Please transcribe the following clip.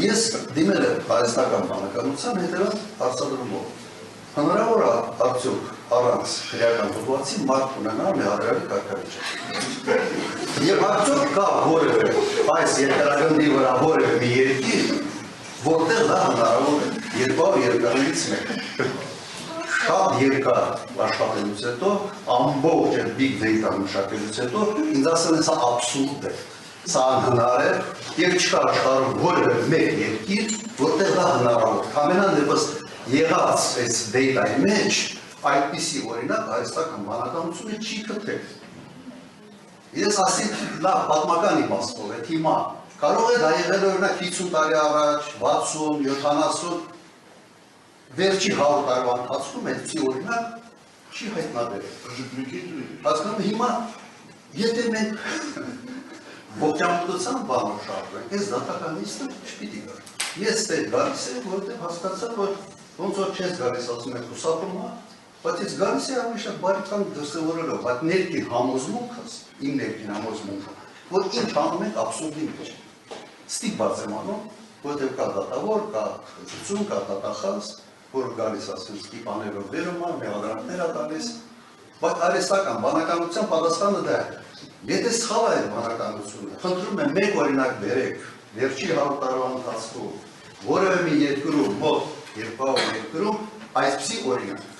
ես դիմել եմ հայաստանական բանականության հետևած հարցադրումով։ Հնարավոր է արդյոք առանց քրեական դպրոցի մարդ ունենալ մեղադրելի կարգավիճակ։ Եվ արդյոք կա որևէ այս երկրագնդի վրա որևէ մի երկիր, որտեղ դա հնարավոր է երկու երկրներից մեկը։ Շատ երկար աշխատելուց հետո, ամբողջ այդ big data մշակելուց հետո, ինձ ասել են սա աբսուրդ է, սա անհնար է, եւ չկա աշխարհում որևէ մեկ երկիր, որտեղ դա հնարավոր է։ Ամենան դեպս եղած այս data-ի մեջ այդպիսի օրինակ հայաստանական բանականությունը չի գտել։ Ես ասեմ, լավ պատմական իմաստով է, հիմա կարող է դա եղել օրինակ 50 տարի առաջ, 60, 70 վերջի 100 տարվա ընթացքում այդպիսի օրինակ չի հայտնաբերել։ Հասկանում հիմա եթե մենք ողջամտության բանով շարժենք, այս դատականիստը չպիտի գա։ Ես դեռ գալիս եմ, որովհետև հասկացա, որ ոնց որ չես գալիս ասում եք հուսատում է, բայց ես գալիս եմ ավելի շատ բարեկամ դրսևորելով, բայց ներքին համոզմունքս, իմ ներքին համոզմունքը, որ ինչ անում ենք աբսուրդի մեջ։ Ստիպված եմ անում, որովհետև կա դատավոր, կա խցություն, կա դատախազ, որը գալիս ասում ստիպաներով վերում է, մեղադրանքներ է տալիս, բայց արհեստական բանականության պատասխանը դա է։ Եթե սխալ է բանականությունը, խնդրում եմ մեկ օրինակ բերեք, վերջի 100 տարվա ընթացքում որևէ մի երկրում, մոտ 200 երկրում այսպիսի օրինակ